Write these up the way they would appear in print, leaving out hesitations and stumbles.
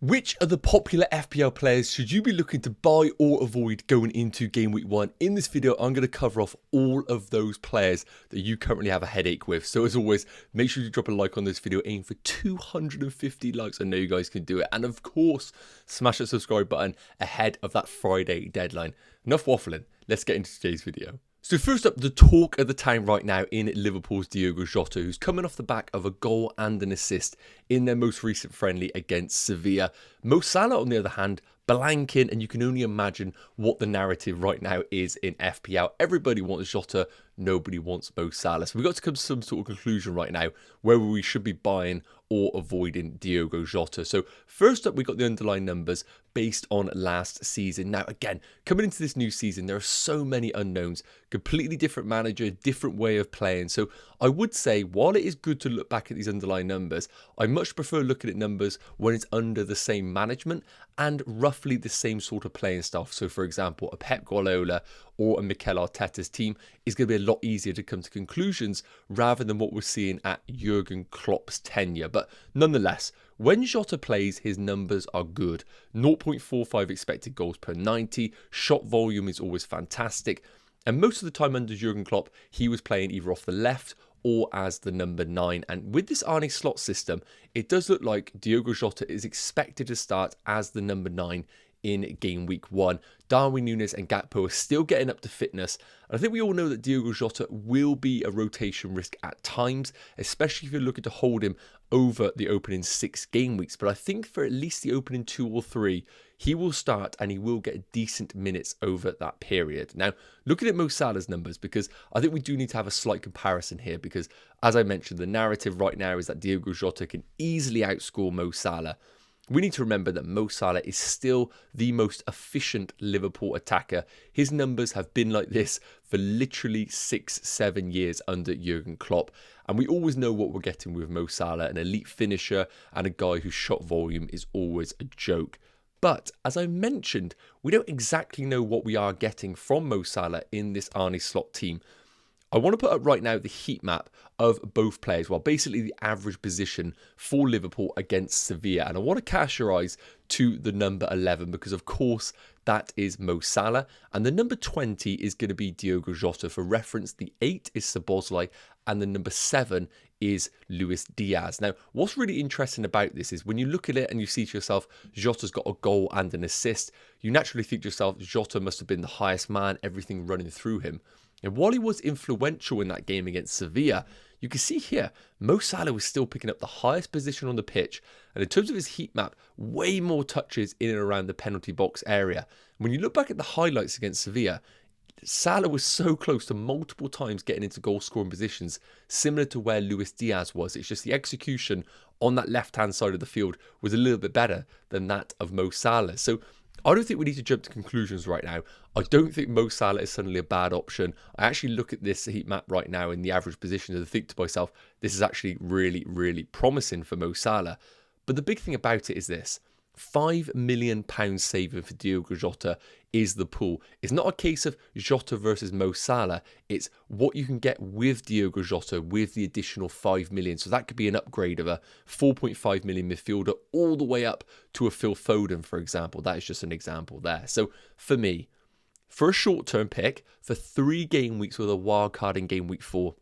Which of the popular FPL players should you be looking to buy or avoid going into game week 1? In this video, I'm going to cover off all of those players that you currently have a headache with. So as always, make sure you drop a like on this video, aim for 250 likes. I know you guys can do it. And of course, smash that subscribe button ahead of that Friday deadline. Enough waffling, let's get into today's video. So first up, the talk of the town right now in Liverpool's Diogo Jota, who's coming off the back of a goal and an assist in their most recent friendly against Sevilla. Mo Salah, on the other hand, blanking, and you can only imagine what the narrative right now is in FPL. Everybody wants Jota, nobody wants Mo Salah. So we've got to come to some sort of conclusion right now whether we should be buying or avoiding Diogo Jota. So first up, we got the underlying numbers based on last season. Now, again, coming into this new season, there are so many unknowns, completely different manager, different way of playing. So I would say, while it is good to look back at these underlying numbers, I much prefer looking at numbers when it's under the same management and roughly the same sort of playing style. So for example, a Pep Guardiola or a Mikel Arteta's team is going to be a lot easier to come to conclusions rather than what we're seeing at Jurgen Klopp's tenure. But nonetheless, when Jota plays, his numbers are good. 0.45 expected goals per 90. Shot volume is always fantastic. And most of the time under Jurgen Klopp, he was playing either off the left or as the number 9. And with this Arne slot system, it does look like Diogo Jota is expected to start as the number 9 in game week 1. Darwin Núñez and Gakpo are still getting up to fitness. And I think we all know that Diogo Jota will be a rotation risk at times, especially if you're looking to hold him over the opening 6 game weeks. But I think for at least the opening 2 or 3, he will start and he will get decent minutes over that period. Now, looking at Mo Salah's numbers, because I think we do need to have a slight comparison here, because as I mentioned, the narrative right now is that Diogo Jota can easily outscore Mo Salah. We need to remember that Mo Salah is still the most efficient Liverpool attacker. His numbers have been like this for literally 6-7 years under Jurgen Klopp. And we always know what we're getting with Mo Salah, an elite finisher and a guy whose shot volume is always a joke. But as I mentioned, we don't exactly know what we are getting from Mo Salah in this Arne Slot team. I want to put up right now the heat map of both players, well, basically the average position for Liverpool against Sevilla. And I want to cast your eyes to the number 11 because, of course, that is Mo Salah. And the number 20 is going to be Diogo Jota. For reference, the 8 is Szoboszlai and the number 7 is Luis Diaz. Now, what's really interesting about this is when you look at it and you see to yourself, Jota's got a goal and an assist, you naturally think to yourself, Jota must have been the highest man, everything running through him. And while he was influential in that game against Sevilla, you can see here, Mo Salah was still picking up the highest position on the pitch. And in terms of his heat map, way more touches in and around the penalty box area. When you look back at the highlights against Sevilla, Salah was so close to multiple times getting into goal-scoring positions, similar to where Luis Diaz was. It's just the execution on that left-hand side of the field was a little bit better than that of Mo Salah. So I don't think we need to jump to conclusions right now. I don't think Mo Salah is suddenly a bad option. I actually look at this heat map right now in the average position and think to myself, this is actually really, really promising for Mo Salah. But the big thing about it is this. £5 million saving for Diogo Jota is the pool. It's not a case of Jota versus Mo Salah. It's what you can get with Diogo Jota with the additional 5 million. So that could be an upgrade of a 4.5 million midfielder all the way up to a Phil Foden, for example. That is just an example there. So for me, for a short-term pick, for 3 game weeks with a wild card in game week 4,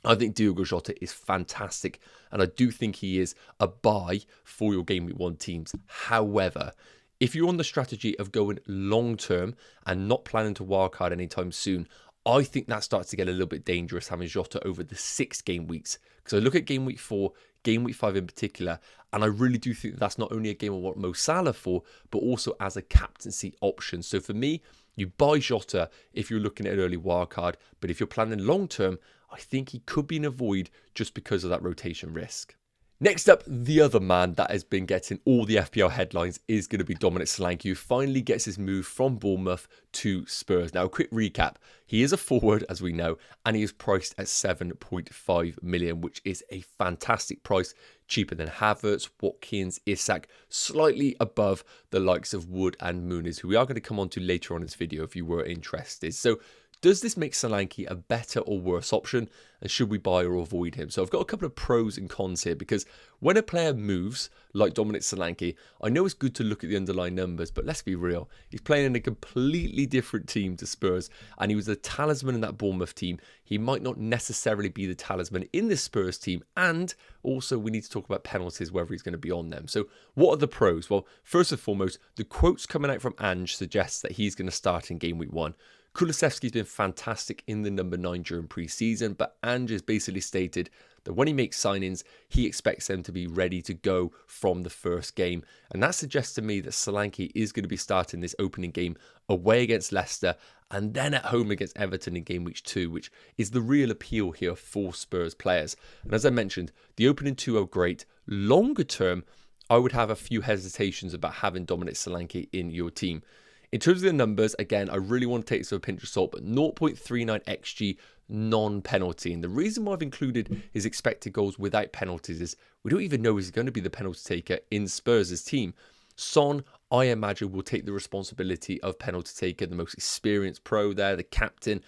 I think Diogo Jota is fantastic, and I do think he is a buy for your Game Week 1 teams. However, if you're on the strategy of going long-term and not planning to wildcard anytime soon, I think that starts to get a little bit dangerous having Jota over the 6 game weeks. Because I look at Game Week 4, Game Week 5 in particular, and I really do think that's not only a game I want Mo Salah for, but also as a captaincy option. So for me, you buy Jota if you're looking at an early wildcard, but if you're planning long-term, I think he could be an avoid just because of that rotation risk. Next up, the other man that has been getting all the FPL headlines is going to be Dominic Solanke, who finally gets his move from Bournemouth to Spurs. Now, a quick recap. He is a forward, as we know, and he is priced at 7.5 million, which is a fantastic price. Cheaper than Havertz, Watkins, Isak, slightly above the likes of Wood and Muniz, who we are going to come on to later on in this video if you were interested. So, Does this make Solanke a better or worse option, and should we buy or avoid him? So I've got a couple of pros and cons here, because when a player moves, like Dominic Solanke, I know it's good to look at the underlying numbers, but let's be real. He's playing in a completely different team to Spurs, and he was the talisman in that Bournemouth team. He might not necessarily be the talisman in this Spurs team, and also we need to talk about penalties, whether he's going to be on them. So what are the pros? Well, first and foremost, the quotes coming out from Ange suggests that he's going to start in game week 1. Kulusevski's been fantastic in the number 9 during pre-season, but Ange has basically stated that when he makes signings, he expects them to be ready to go from the first game. And that suggests to me that Solanke is going to be starting this opening game away against Leicester and then at home against Everton in game week 2, which is the real appeal here for Spurs players. And as I mentioned, the opening 2 are great. Longer term, I would have a few hesitations about having Dominic Solanke in your team. In terms of the numbers, again, I really want to take this with a pinch of salt, but 0.39 XG non-penalty. And the reason why I've included his expected goals without penalties is we don't even know he's going to be the penalty taker in Spurs' team. Son, I imagine, will take the responsibility of penalty taker, the most experienced pro there, the captain.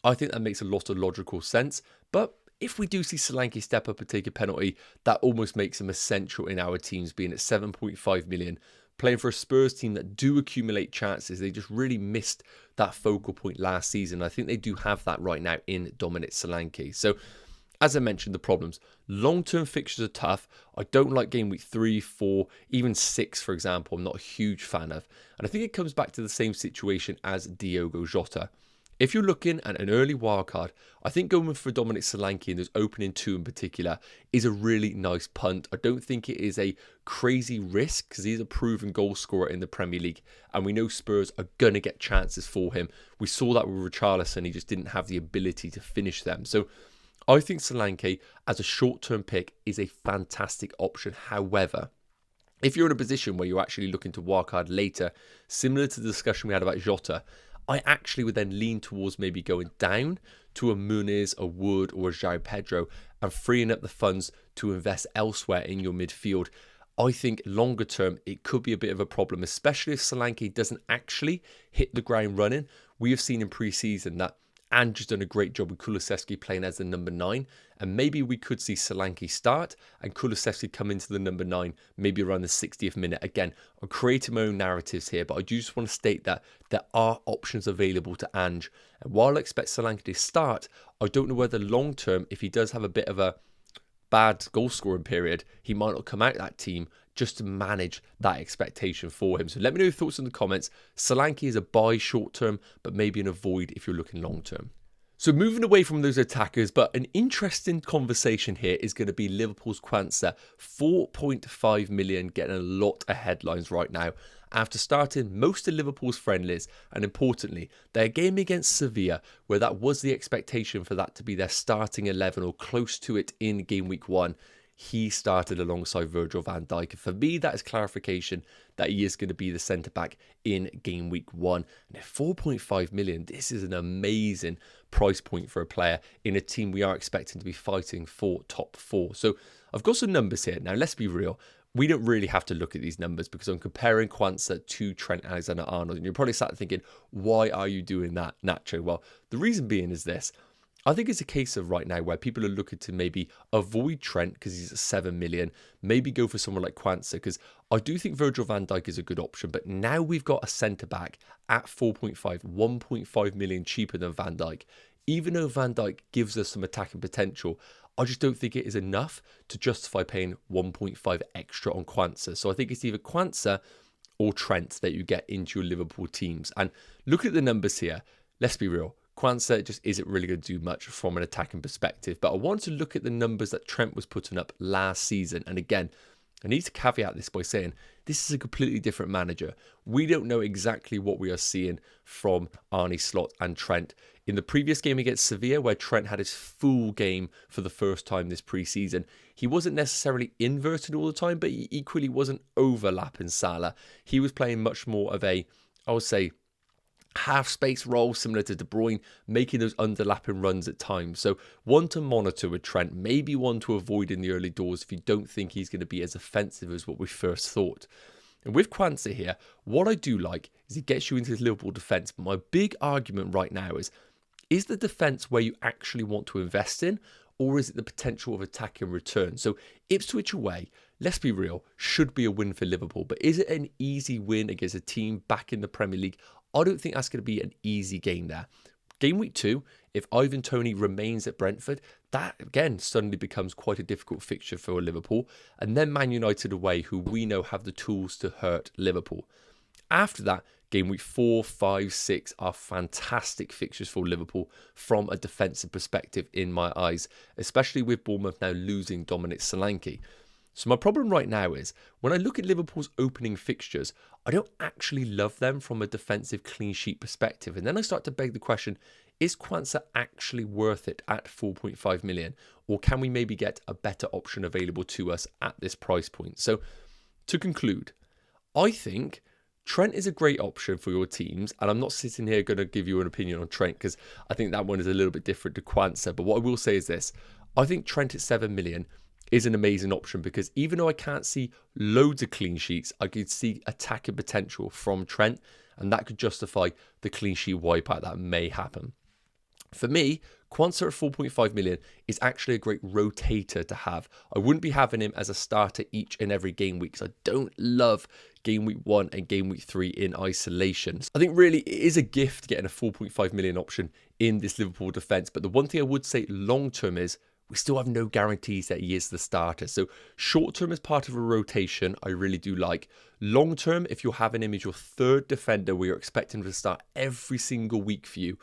I think that makes a lot of logical sense. But if we do see Solanke step up and take a penalty, that almost makes him essential in our teams, being at 7.5 million. Playing for a Spurs team that do accumulate chances. They just really missed that focal point last season. I think they do have that right now in Dominic Solanke. So, as I mentioned, the problems. Long-term fixtures are tough. I don't like game week 3, 4, even 6, for example. I'm not a huge fan of. And I think it comes back to the same situation as Diogo Jota. If you're looking at an early wildcard, I think going for Dominic Solanke in those opening 2 in particular is a really nice punt. I don't think it is a crazy risk because he's a proven goal scorer in the Premier League and we know Spurs are going to get chances for him. We saw that with Richarlison, he just didn't have the ability to finish them. So I think Solanke as a short-term pick is a fantastic option. However, if you're in a position where you're actually looking to wildcard later, similar to the discussion we had about Jota, I actually would then lean towards maybe going down to a Muniz, a Wood or a João Pedro and freeing up the funds to invest elsewhere in your midfield. I think longer term, it could be a bit of a problem, especially if Solanke doesn't actually hit the ground running. We have seen in pre-season that Ange has done a great job with Kulusevski playing as the number 9. And maybe we could see Solanke start and Kulusevski come into the number 9, maybe around the 60th minute. Again, I'm creating my own narratives here, but I do just want to state that there are options available to Ange. And while I expect Solanke to start, I don't know whether long term, if he does have a bit of a bad goal scoring period, he might not come out that team just to manage that expectation for him. So let me know your thoughts in the comments. Solanke is a buy short term, but maybe an avoid if you're looking long term. So moving away from those attackers, but an interesting conversation here is going to be Liverpool's Quansah. 4.5 million, getting a lot of headlines right now after starting most of Liverpool's friendlies, and importantly, their game against Sevilla, where that was the expectation for that to be their starting 11 or close to it in game week 1. He started alongside Virgil van Dijk. And for me, that is clarification that he is going to be the centre-back in game week 1. And at 4.5 million, this is an amazing price point for a player in a team we are expecting to be fighting for top 4. So I've got some numbers here. Now, let's be real. We don't really have to look at these numbers because I'm comparing Quansah to Trent Alexander-Arnold. And you're probably sat thinking, why are you doing that, Nacho? Well, the reason being is this. I think it's a case of right now where people are looking to maybe avoid Trent because he's at 7 million, maybe go for someone like Quansah because I do think Virgil van Dijk is a good option, but now we've got a centre-back at 4.5, 1.5 million cheaper than Van Dijk. Even though Van Dijk gives us some attacking potential, I just don't think it is enough to justify paying 1.5 extra on Quansah. So I think it's either Quansah or Trent that you get into your Liverpool teams. And look at the numbers here. Let's be real. Quansah just isn't really going to do much from an attacking perspective. But I want to look at the numbers that Trent was putting up last season. And again, I need to caveat this by saying this is a completely different manager. We don't know exactly what we are seeing from Arne Slot and Trent. In the previous game against Sevilla, where Trent had his full game for the first time this pre-season, he wasn't necessarily inverted all the time, but he equally wasn't overlapping Salah. He was playing much more of a, I would say, half space role similar to De Bruyne, making those underlapping runs at times. So one to monitor with Trent, maybe one to avoid in the early doors if you don't think he's going to be as offensive as what we first thought. And with Quansah here, what I do like is he gets you into his Liverpool defence. But my big argument right now is Is the defence where you actually want to invest in, or is it the potential of attack in return? So Ipswich away, let's be real, should be a win for Liverpool. But is it an easy win against a team back in the Premier League? I don't think that's going to be an easy game there. Game week 2, if Ivan Toney remains at Brentford, that again suddenly becomes quite a difficult fixture for Liverpool. And then Man United away, who we know have the tools to hurt Liverpool. After that, game week 4, 5, 6 are fantastic fixtures for Liverpool from a defensive perspective in my eyes, especially with Bournemouth now losing Dominic Solanke. So my problem right now is, when I look at Liverpool's opening fixtures, I don't actually love them from a defensive clean sheet perspective. And then I start to beg the question, is Quansah actually worth it at 4.5 million? Or can we maybe get a better option available to us at this price point? So to conclude, I think Trent is a great option for your teams, and I'm not sitting here going to give you an opinion on Trent because I think that one is a little bit different to Quansah. But what I will say is this, I think Trent at 7 million is an amazing option because even though I can't see loads of clean sheets, I could see attacking potential from Trent, and that could justify the clean sheet wipeout that may happen. For me, Quansah at 4.5 million is actually a great rotator to have. I wouldn't be having him as a starter each and every game week because I don't love game week 1 and game week 3 in isolation. I think really it is a gift getting a 4.5 million option in this Liverpool defence. But the one thing I would say long term is we still have no guarantees that he is the starter. So short term as part of a rotation, I really do like. Long term, if you're having him as your third defender where you're expecting him to start every single week for you,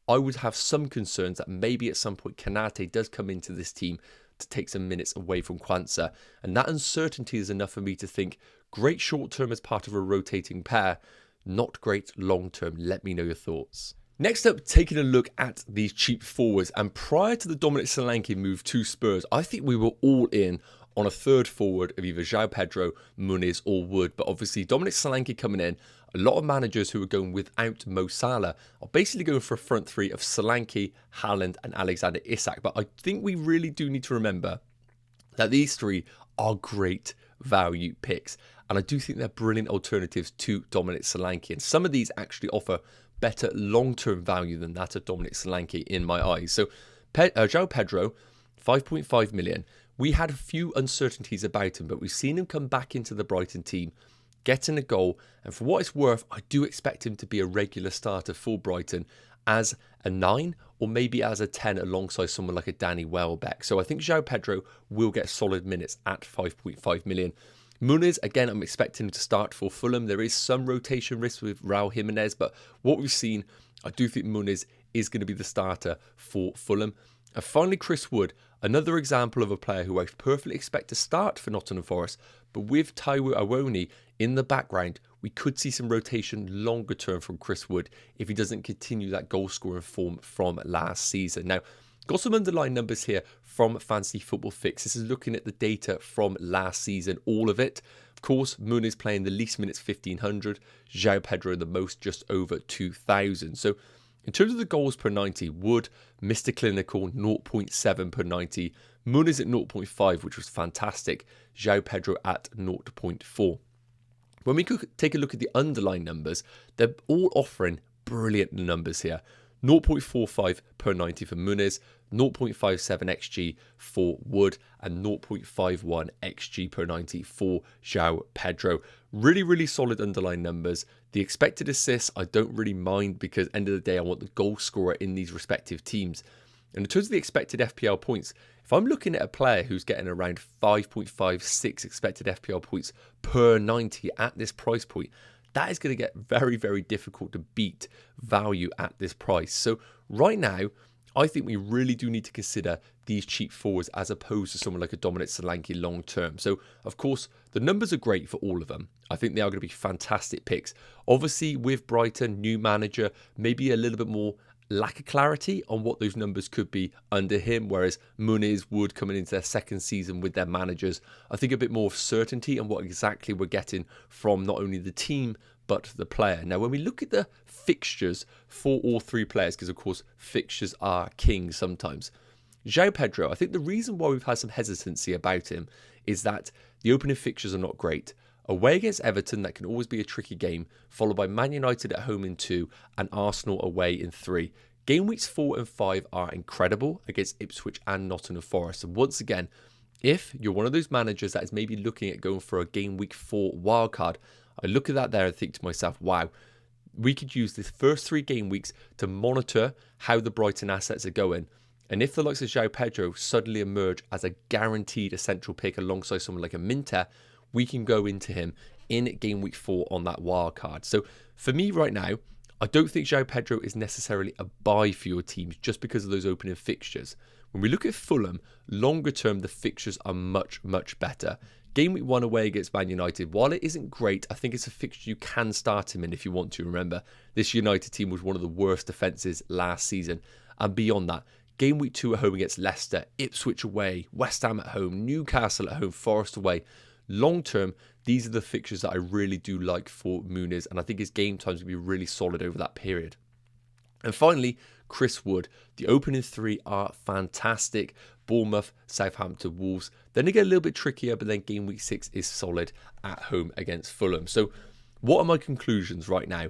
I would have some concerns that maybe at some point Kanate does come into this team to take some minutes away from Quansah. And that uncertainty is enough for me to think, great short term as part of a rotating pair, not great long term. Let me know your thoughts. Next up, taking a look at these cheap forwards. And prior to the Dominic Solanke move to Spurs, I think we were all in on a third forward of either João Pedro, Muniz or Wood. But obviously Dominic Solanke coming in, a lot of managers who are going without Mo Salah are basically going for a front three of Solanke, Haaland and Alexander Isak. But I think we really do need to remember that these three are great value picks. And I do think they're brilliant alternatives to Dominic Solanke. And some of these actually offer better long-term value than that of Dominic Solanke in my eyes. So João Pedro, 5.5 million. We had a few uncertainties about him, but we've seen him come back into the Brighton team, getting a goal. And for what it's worth, I do expect him to be a regular starter for Brighton as a 9 or maybe as a 10 alongside someone like a Danny Welbeck. So I think João Pedro will get solid minutes at 5.5 million. Muniz, again, I'm expecting him to start for Fulham. There is some rotation risk with Raul Jimenez, but what we've seen, I do think Muniz is going to be the starter for Fulham. And finally, Chris Wood, another example of a player who I perfectly expect to start for Nottingham Forest, but with Taiwo Awoniyi in the background, we could see some rotation longer term from Chris Wood if he doesn't continue that goal scoring form from last season. Now, got some underlying numbers here from Fantasy Football Fix. This is looking at the data from last season, all of it. Of course, Muniz playing the least minutes, 1,500. João Pedro the most, just over 2,000. So in terms of the goals per 90, Wood, Mr. Clinical, 0.7 per 90. Muniz at 0.5, which was fantastic. João Pedro at 0.4. When we take a look at the underlying numbers, they're all offering brilliant numbers here. 0.45 per 90 for Muniz, 0.57 XG for Wood, and 0.51 XG per 90 for João Pedro. Really, really solid underlying numbers. The expected assists, I don't really mind because end of the day, I want the goal scorer in these respective teams. And in terms of the expected FPL points, if I'm looking at a player who's getting around 5.56 expected FPL points per 90 at this price point, that is going to get very, very difficult to beat value at this price. So right now, I think we really do need to consider these cheap forwards as opposed to someone like a Dominic Solanke long term. So, of course, the numbers are great for all of them. I think they are going to be fantastic picks. Obviously, with Brighton, new manager, maybe a little bit more lack of clarity on what those numbers could be under him, whereas Muniz, Wood coming into their second season with their managers, I think a bit more of certainty on what exactly we're getting from not only the team but the player. Now, when we look at the fixtures for all three players, because of course fixtures are king sometimes, João Pedro, I think the reason why we've had some hesitancy about him is that the opening fixtures are not great. Away against Everton, that can always be a tricky game, followed by Man United at home in 2 and Arsenal away in 3. Game weeks 4 and 5 are incredible against Ipswich and Nottingham Forest. And once again, if you're one of those managers that is maybe looking at going for a game week 4 wildcard, I look at that there and think to myself, wow, we could use this first 3 game weeks to monitor how the Brighton assets are going. And if the likes of João Pedro suddenly emerge as a guaranteed essential pick alongside someone like a Minter, we can go into him in game week 4 on that wild card. So for me right now, I don't think João Pedro is necessarily a buy for your teams just because of those opening fixtures. When we look at Fulham, longer term, the fixtures are much, much better. Game week 1 away against Man United, while it isn't great, I think it's a fixture you can start him in if you want to. Remember, this United team was one of the worst defences last season. And beyond that, game week 2 at home against Leicester, Ipswich away, West Ham at home, Newcastle at home, Forest away. Long term, these are the fixtures that I really do like for Muniz, and I think his game times will be really solid over that period. And finally, Chris Wood. The opening 3 are fantastic. Bournemouth, Southampton, Wolves. Then they get a little bit trickier, but then game week 6 is solid at home against Fulham. So what are my conclusions right now?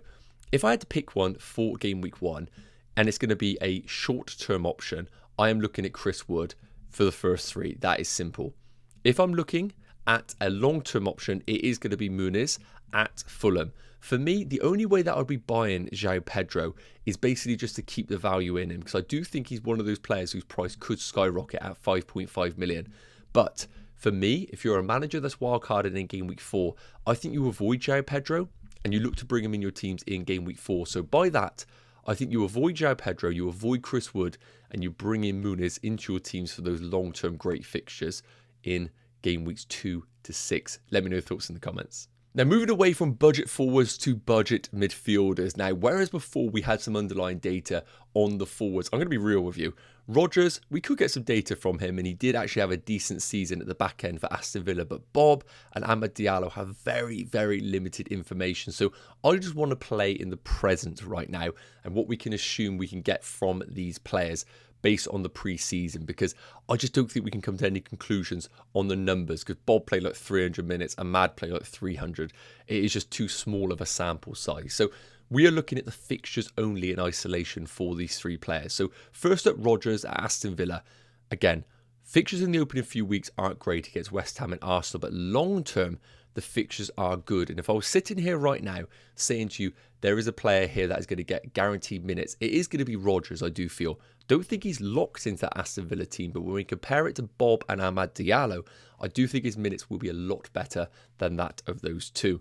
If I had to pick one for game week 1, and it's going to be a short-term option, I am looking at Chris Wood for the first 3. That is simple. If I'm looking at a long-term option, it is going to be Muniz at Fulham. For me, the only way that I'd be buying João Pedro is basically just to keep the value in him, because I do think he's one of those players whose price could skyrocket at 5.5 million. But for me, if you're a manager that's wildcarded in game week 4, I think you avoid João Pedro and you look to bring him in your teams in game week 4. So by that, I think you avoid João Pedro, you avoid Chris Wood, and you bring in Muniz into your teams for those long-term great fixtures in game weeks 2 to 6. Let me know your thoughts in the comments. Now, moving away from budget forwards to budget midfielders. Now, whereas before we had some underlying data on the forwards, I'm going to be real with you. Rodgers, we could get some data from him, and he did actually have a decent season at the back end for Aston Villa. But Bob and Amad Diallo have very, very limited information. So I just want to play in the present right now and what we can assume we can get from these players based on the pre-season, because I just don't think we can come to any conclusions on the numbers, because Bob played like 300 minutes and Mad played like 300. It is just too small of a sample size. So we are looking at the fixtures only in isolation for these 3 players. So first up, Rodgers at Aston Villa. Again, fixtures in the opening few weeks aren't great against West Ham and Arsenal, but long term, the fixtures are good. And if I was sitting here right now saying to you, there is a player here that is going to get guaranteed minutes, it is going to be Rodgers, I do feel. Don't think he's locked into that Aston Villa team, but when we compare it to Bob and Amad Diallo, I do think his minutes will be a lot better than that of those 2.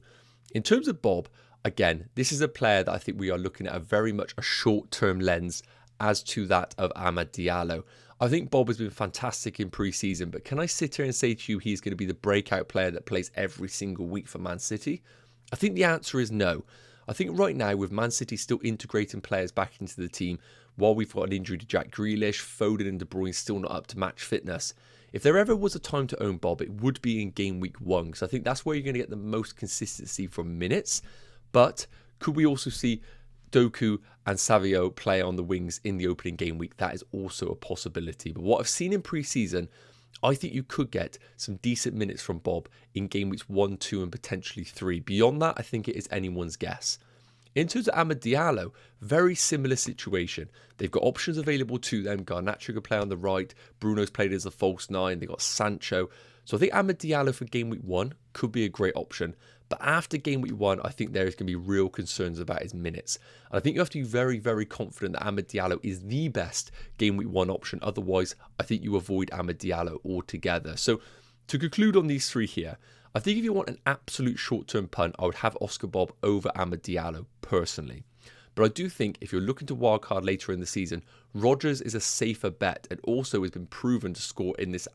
In terms of Bob, again, this is a player that I think we are looking at a very much a short-term lens as to that of Amad Diallo. I think Bob has been fantastic in pre-season, but can I sit here and say to you he's going to be the breakout player that plays every single week for Man City? I think the answer is no. I think right now, with Man City still integrating players back into the team, while we've got an injury to Jack Grealish, Foden and De Bruyne still not up to match fitness, if there ever was a time to own Bob, it would be in game week 1, because I think that's where you're going to get the most consistency from minutes. But could we also see Doku and Savio play on the wings in the opening game week? That is also a possibility. But what I've seen in pre-season, I think you could get some decent minutes from Bob in game weeks 1, 2 and potentially 3. Beyond that, I think it is anyone's guess. In terms of Amad Diallo, very similar situation. They've got options available to them. Garnacho can play on the right. Bruno's played as a false 9. They've got Sancho. So I think Amad Diallo for game week 1 could be a great option. But after game week 1, I think there is going to be real concerns about his minutes. And I think you have to be very, very confident that Amad Diallo is the best game week 1 option. Otherwise, I think you avoid Amad Diallo altogether. So to conclude on these 3 here, I think if you want an absolute short-term punt, I would have Oscar Bob over Amad Diallo personally. But I do think if you're looking to wildcard later in the season, Rodgers is a safer bet and also has been proven to score in this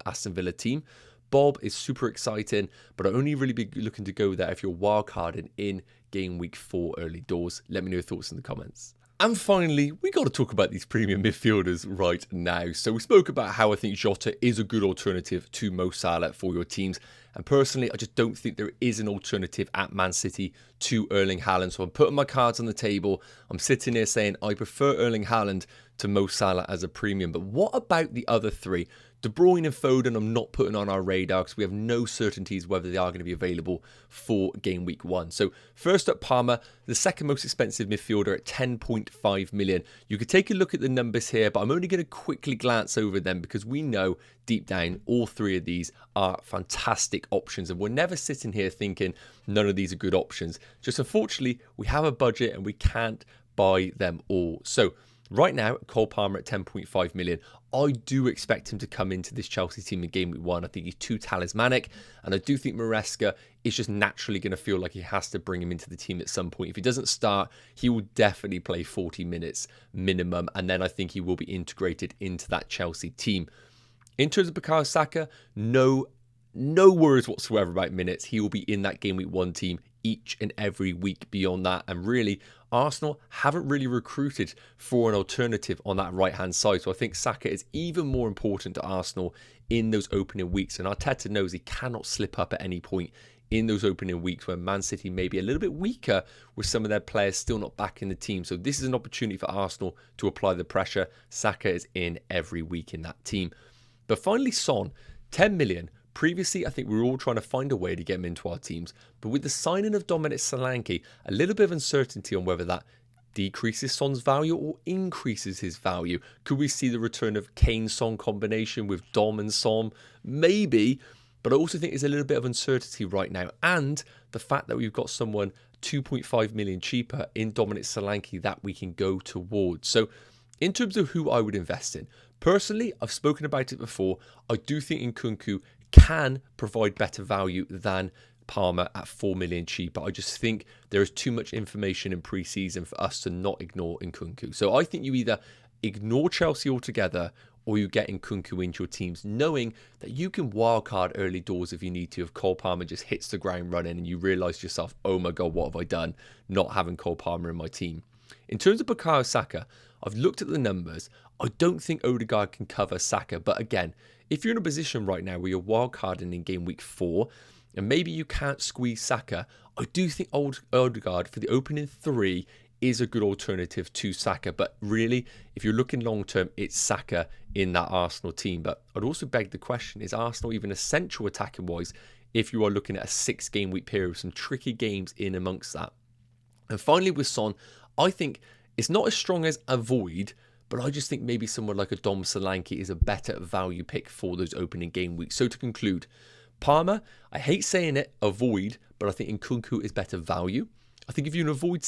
Aston Villa team. Bob is super exciting, but I only really be looking to go there if you're wildcarding in game week 4 early doors. Let me know your thoughts in the comments. And finally, we got to talk about these premium midfielders right now. So we spoke about how I think Jota is a good alternative to Mo Salah for your teams. And personally, I just don't think there is an alternative at Man City to Erling Haaland. So I'm putting my cards on the table. I'm sitting here saying I prefer Erling Haaland to Mo Salah as a premium. But what about the other 3? De Bruyne and Foden I'm not putting on our radar because we have no certainties whether they are going to be available for game week 1. So first up, Palmer, the second most expensive midfielder at 10.5 million. You could take a look at the numbers here, but I'm only going to quickly glance over them because we know deep down all three of these are fantastic options, and we're never sitting here thinking none of these are good options. Just unfortunately, we have a budget and we can't buy them all. So right now, Cole Palmer at 10.5 million. I do expect him to come into this Chelsea team in game week 1. I think he's too talismanic, and I do think Maresca is just naturally going to feel like he has to bring him into the team at some point. If he doesn't start, he will definitely play 40 minutes minimum, and then I think he will be integrated into that Chelsea team. In terms of Bukayo Saka, no worries whatsoever about minutes. He will be in that game week 1 team each and every week beyond that. And really, Arsenal haven't really recruited for an alternative on that right-hand side. So I think Saka is even more important to Arsenal in those opening weeks. And Arteta knows he cannot slip up at any point in those opening weeks when Man City may be a little bit weaker with some of their players still not back in the team. So this is an opportunity for Arsenal to apply the pressure. Saka is in every week in that team. But finally, Son, 10 million. Previously, I think we were all trying to find a way to get him into our teams, but with the signing of Dominic Solanke, a little bit of uncertainty on whether that decreases Son's value or increases his value. Could we see the return of Kane-Son combination with Dom and Son? Maybe, but I also think there's a little bit of uncertainty right now, and the fact that we've got someone 2.5 million cheaper in Dominic Solanke that we can go towards. So in terms of who I would invest in, personally, I've spoken about it before. I do think Nkunku can provide better value than Palmer at 4 million cheaper. I just think there is too much information in pre-season for us to not ignore Nkunku. So I think you either ignore Chelsea altogether or you get Nkunku into your teams, knowing that you can wildcard early doors if you need to. If Cole Palmer just hits the ground running and you realise to yourself, oh my God, what have I done not having Cole Palmer in my team? In terms of Bukayo Saka, I've looked at the numbers. I don't think Odegaard can cover Saka, but again, if you're in a position right now where you're wildcarding in game week 4 and maybe you can't squeeze Saka, I do think Odegaard for the opening 3 is a good alternative to Saka. But really, if you're looking long term, it's Saka in that Arsenal team. But I'd also beg the question, is Arsenal even essential attacking wise if you are looking at a 6 game week period with some tricky games in amongst that? And finally with Son, I think it's not as strong as Avoid, but I just think maybe someone like a Dom Solanke is a better value pick for those opening game weeks. So to conclude, Palmer, I hate saying it, avoid, but I think Nkunku is better value. I think if you avoid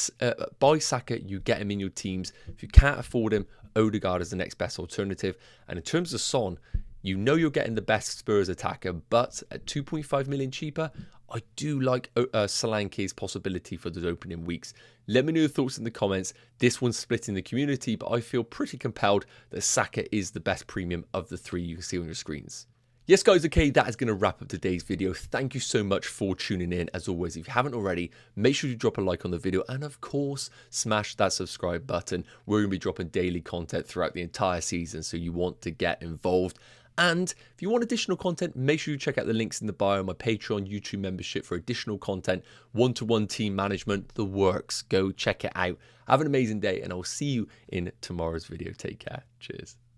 buy Saka, you get him in your teams. If you can't afford him, Odegaard is the next best alternative. And in terms of Son, you know you're getting the best Spurs attacker, but at 2.5 million cheaper, I do like Solanke's possibility for those opening weeks. Let me know your thoughts in the comments. This one's split in the community, but I feel pretty compelled that Saka is the best premium of the 3 you can see on your screens. Yes, guys, okay, that is going to wrap up today's video. Thank you so much for tuning in. As always, if you haven't already, make sure you drop a like on the video and, of course, smash that subscribe button. We're going to be dropping daily content throughout the entire season, so you want to get involved. And if you want additional content, make sure you check out the links in the bio, my Patreon, YouTube membership for additional content, one-to-one team management, the works. Go check it out. Have an amazing day, and I'll see you in tomorrow's video. Take care. Cheers.